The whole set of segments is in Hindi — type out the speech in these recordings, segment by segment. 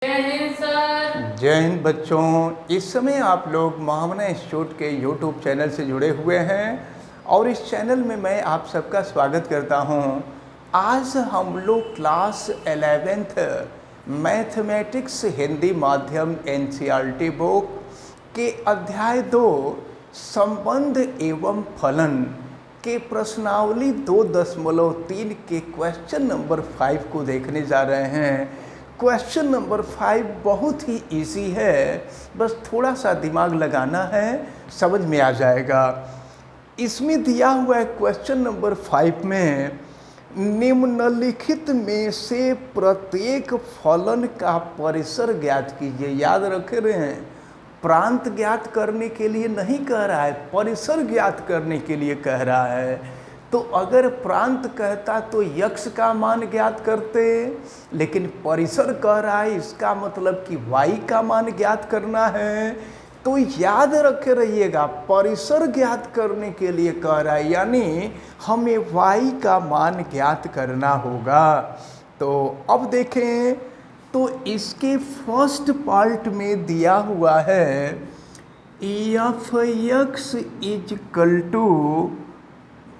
जय हिंद सर। जय हिंद बच्चों। इस समय आप लोग महामना इंस्टीट्यूट के यूट्यूब चैनल से जुड़े हुए हैं और इस चैनल में मैं आप सबका स्वागत करता हूं। आज हम लोग क्लास 11th मैथमेटिक्स हिंदी माध्यम एनसीईआरटी बुक के अध्याय 2 संबंध एवं फलन के प्रश्नावली 2.3 के क्वेश्चन नंबर 5 को देखने जा रहे हैं। क्वेश्चन नंबर 5 बहुत ही इजी है, बस थोड़ा सा दिमाग लगाना है, समझ में आ जाएगा। इसमें दिया हुआ है क्वेश्चन नंबर 5 में निम्नलिखित में से प्रत्येक फलन का परिसर ज्ञात कीजिए। याद रख रहे हैं, प्रांत ज्ञात करने के लिए नहीं कह रहा है, परिसर ज्ञात करने के लिए कह रहा है। तो अगर प्रांत कहता तो यक्ष का मान ज्ञात करते, लेकिन परिसर कह रहा है, इसका मतलब कि वाई का मान ज्ञात करना है। तो याद रखे रहिएगा, परिसर ज्ञात करने के लिए कह रहा है, यानी हमें वाई का मान ज्ञात करना होगा। तो अब देखें, तो इसके फर्स्ट पार्ट में दिया हुआ है F X is equal to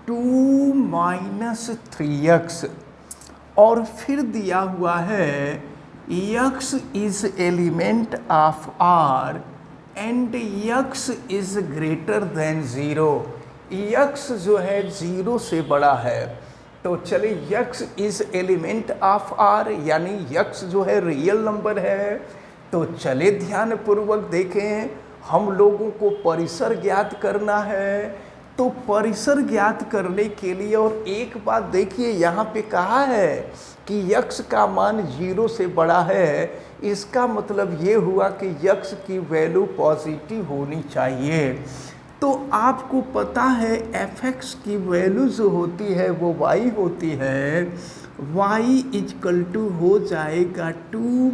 2 - 3x और फिर दिया हुआ है x is element of R and x is greater than 0। x जो है 0 से बड़ा है, तो चलिए x is element of R यानी x जो है रियल नंबर है। तो चले ध्यान पूर्वक देखें, हम लोगों को परिसर ज्ञात करना है। तो परिसर ज्ञात करने के लिए, और एक बात देखिए यहाँ पे कहा है कि यक्ष का मान 0 से बड़ा है, इसका मतलब ये हुआ कि यक्ष की वैल्यू पॉजिटिव होनी चाहिए। तो आपको पता है एफ एक्स की वैल्यू जो होती है वो वाई होती है। वाई इक्वल टू हो जाएगा 2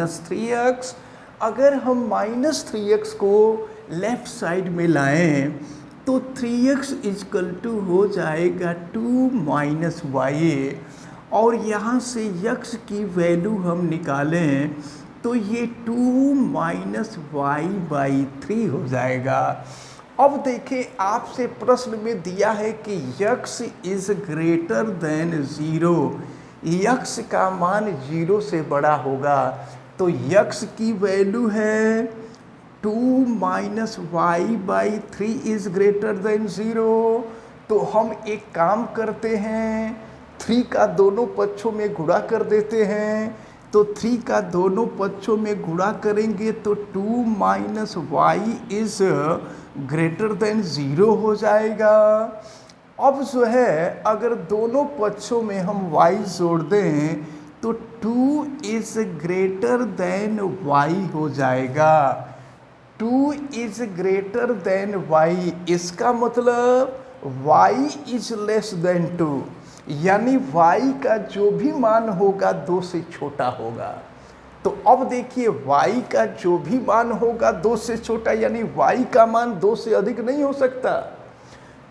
- 3x। अगर हम -3x को लेफ्ट साइड में लाएं तो 3x इक्वल टू हो जाएगा 2 - y, और यहाँ से यक्ष की वैल्यू हम निकालें तो ये 2 - y/3 हो जाएगा। अब देखिए, आपसे प्रश्न में दिया है कि यक्ष इज ग्रेटर देन 0, यक्ष का मान 0 से बड़ा होगा। तो यक्ष की वैल्यू है 2 - y/3 इज ग्रेटर देन 0। तो हम एक काम करते हैं, 3 का दोनों पक्षों में गुणा कर देते हैं। तो 3 का दोनों पक्षों में गुणा करेंगे तो 2 - y इज ग्रेटर देन 0 हो जाएगा। अब जो है, अगर दोनों पक्षों में हम y जोड़ दें तो 2 इज ग्रेटर देन y हो जाएगा। 2 इज ग्रेटर देन y, इसका मतलब y इज लेस देन 2, यानी y का जो भी मान होगा 2 से छोटा होगा। तो अब देखिए, y का जो भी मान होगा 2 से छोटा, यानी y का मान 2 से अधिक नहीं हो सकता।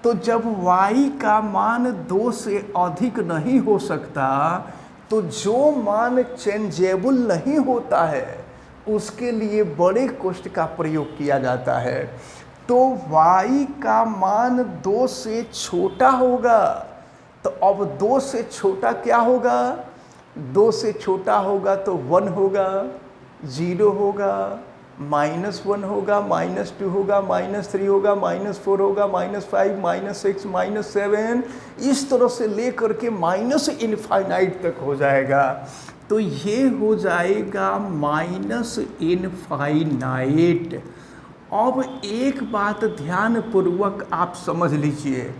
तो जब y का मान 2 से अधिक नहीं हो सकता, तो जो मान चेंजेबल नहीं होता है उसके लिए बड़े कोष्ठ का प्रयोग किया जाता है। तो y का मान 2 से छोटा होगा। तो अब 2 से छोटा क्या होगा? 2 से छोटा होगा तो 1 होगा, 0 होगा, -1 होगा, -2 होगा, -3 होगा, -4 होगा, -5, -6, -7, इस तरह से लेकर के -इनफाइनाइट तक हो जाएगा। तो ये हो जाएगा -इनफाइनाइट। अब एक बात ध्यान पूर्वक आप समझ लीजिए,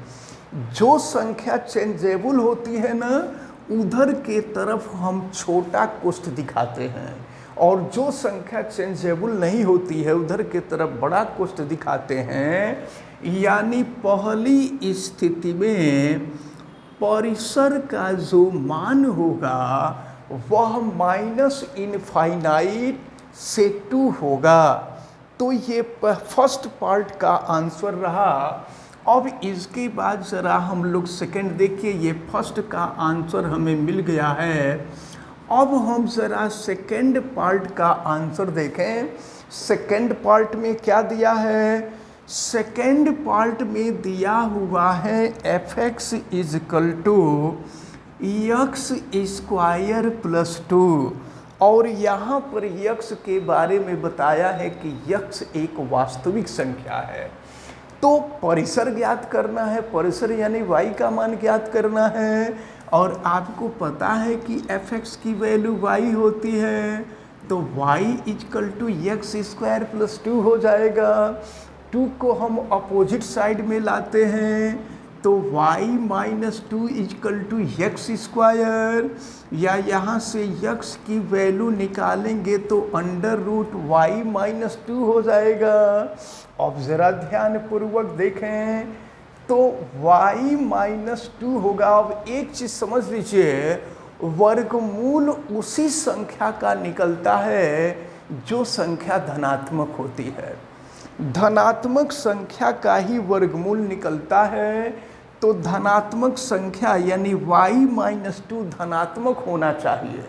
जो संख्या चेंजेबल होती है ना, उधर के तरफ हम छोटा कोष्ठ दिखाते हैं, और जो संख्या चेंजेबल नहीं होती है उधर के तरफ बड़ा कोष्ठ दिखाते हैं। यानी पहली स्थिति में परिसर का जो मान होगा वह -इनफाइनाइट से 2 होगा। तो ये फर्स्ट पार्ट का आंसर रहा। अब इसके बाद ज़रा हम लोग सेकंड देखिए, ये फर्स्ट का आंसर हमें मिल गया है। अब हम ज़रा सेकेंड पार्ट का आंसर देखें। सेकेंड पार्ट में क्या दिया है? सेकेंड पार्ट में दिया हुआ है F X is equal to X square plus 2, और यहाँ पर यक्स के बारे में बताया है कि यक्स एक वास्तविक संख्या है। तो परिसर ज्ञात करना है, परिसर यानी y का मान ज्ञात करना है, और आपको पता है कि एफ एक्स की वैल्यू y होती है, तो y equal to X square plus 2 हो जाएगा। 2 को हम अपोजिट साइड में लाते हैं, तो y minus 2 equal to X square, या यहाँ से यक्स की वैल्यू निकालेंगे तो अंडर रूट y माइनस 2 हो जाएगा। अब ज़रा ध्यानपूर्वक देखें तो y माइनस 2 होगा। अब एक चीज़ समझ लीजिए, वर्गमूल उसी संख्या का निकलता है जो संख्या धनात्मक होती है। धनात्मक संख्या का ही वर्गमूल निकलता है, तो धनात्मक संख्या यानी y माइनस 2 धनात्मक होना चाहिए।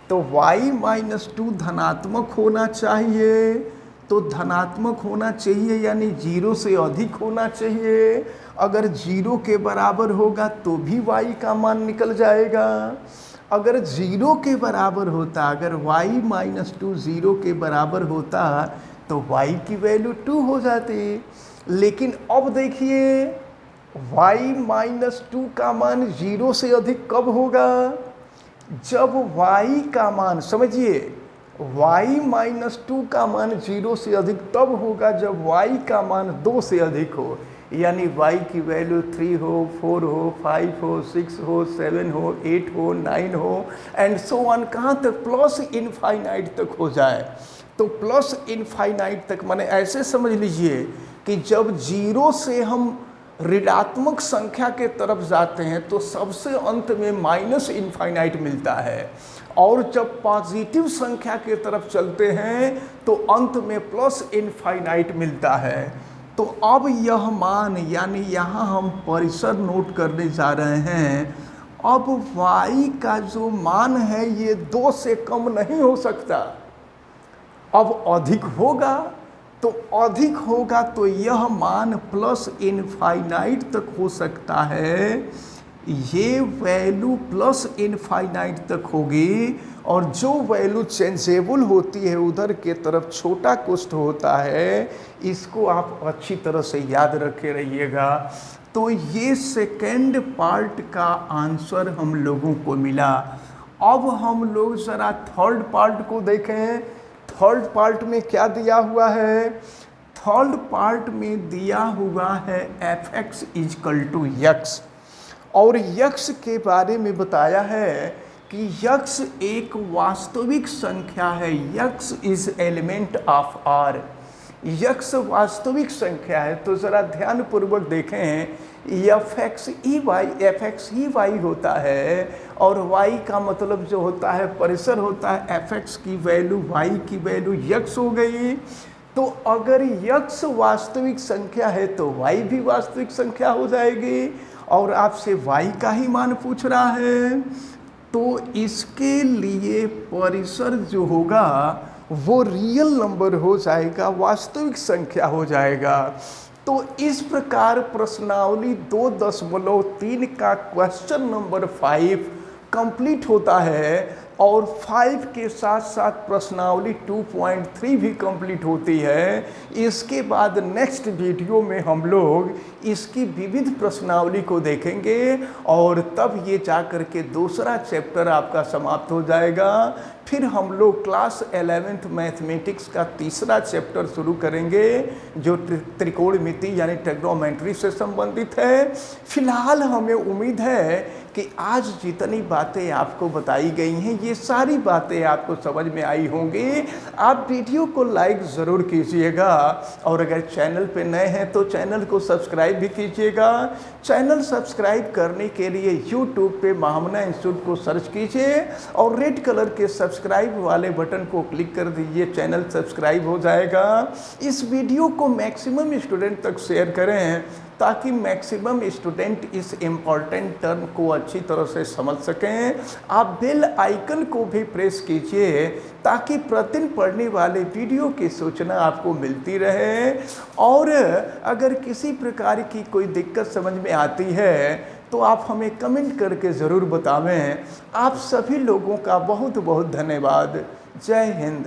तो y माइनस 2 धनात्मक होना चाहिए, तो धनात्मक होना चाहिए यानी 0 से अधिक होना चाहिए। अगर 0 के बराबर होगा तो भी y का मान निकल जाएगा। अगर 0 के बराबर होता, अगर y माइनस 2 0 के बराबर होता तो y की वैल्यू 2 हो जाती। लेकिन अब देखिए y माइनस 2 का मान 0 से अधिक कब होगा? जब y का मान, समझिए, y माइनस 2 का मान 0 से अधिक तब होगा जब y का मान 2 से अधिक हो, यानी y की वैल्यू 3 हो, 4 हो, 5 हो, 6 हो, 7 हो, 8 हो, 9 हो एंड सो ऑन, कहाँ तक? प्लस इनफाइनाइट तक हो जाए। तो प्लस इनफाइनाइट तक माने ऐसे समझ लीजिए कि जब 0 से हम ऋणात्मक संख्या के तरफ जाते हैं तो सबसे अंत में माइनस इनफाइनाइट मिलता है, और जब पॉजिटिव संख्या के तरफ चलते हैं तो अंत में प्लस इनफाइनाइट मिलता है। तो अब यह मान, यानी यहाँ हम परिसर नोट करने जा रहे हैं। अब y का जो मान है ये 2 से कम नहीं हो सकता। अब अधिक होगा, तो अधिक होगा तो यह मान प्लस इनफाइनाइट तक हो सकता है। ये वैल्यू प्लस इनफाइनाइट तक होगी, और जो वैल्यू चेंजेबल होती है उधर के तरफ छोटा कोष्ठ होता है। इसको आप अच्छी तरह से याद रखे रहिएगा। तो ये सेकेंड पार्ट का आंसर हम लोगों को मिला। अब हम लोग ज़रा थर्ड पार्ट को देखें। थर्ड पार्ट में क्या दिया हुआ है? थर्ड पार्ट में दिया हुआ है F X is equal to X, और यक्स के बारे में बताया है कि यक्स एक वास्तविक संख्या है। X is element of R. X वास्तविक संख्या है। तो ज़रा ध्यानपूर्वक देखें, एफ एक्स ही वाई होता है, और वाई का मतलब जो होता है परिसर होता है। एफ एक्स की वैल्यू वाई की वैल्यू यक्स हो गई। तो अगर यक्स वास्तविक संख्या है तो वाई भी वास्तविक संख्या हो जाएगी, और आपसे y का ही मान पूछ रहा है। तो इसके लिए परिसर जो होगा वो रियल नंबर हो जाएगा, वास्तविक संख्या हो जाएगा। तो इस प्रकार प्रश्नावली 2.3 का क्वेश्चन नंबर 5 कंप्लीट होता है, और 5 के साथ साथ प्रश्नावली 2.3 भी कंप्लीट होती है। इसके बाद नेक्स्ट वीडियो में हम लोग इसकी विविध प्रश्नावली को देखेंगे, और तब ये जा कर के दूसरा चैप्टर आपका समाप्त हो जाएगा। फिर हम लोग क्लास 11th मैथमेटिक्स का तीसरा चैप्टर शुरू करेंगे, जो त्रिकोणमिति यानी ट्रिग्नोमेट्री से संबंधित है। फिलहाल हमें उम्मीद है कि आज जितनी बातें आपको बताई गई हैं ये सारी बातें आपको समझ में आई होंगी। आप वीडियो को लाइक ज़रूर कीजिएगा, और अगर चैनल पे नए हैं तो चैनल को सब्सक्राइब भी कीजिएगा। चैनल सब्सक्राइब करने के लिए यूट्यूब पे महामना इंस्टीट्यूट को सर्च कीजिए, और रेड कलर के सब्सक्राइब सब्सक्राइब वाले बटन को क्लिक कर दीजिए, चैनल सब्सक्राइब हो जाएगा। इस वीडियो को मैक्सिमम स्टूडेंट तक शेयर करें ताकि मैक्सिमम स्टूडेंट इस इम्पॉर्टेंट टर्म को अच्छी तरह से समझ सकें। आप बेल आइकन को भी प्रेस कीजिए ताकि प्रतिदिन पढ़ने वाले वीडियो की सूचना आपको मिलती रहे। और अगर किसी प्रकार की कोई दिक्कत समझ में आती है तो आप हमें कमेंट करके ज़रूर बतावें। आप सभी लोगों का बहुत बहुत धन्यवाद। जय हिंद।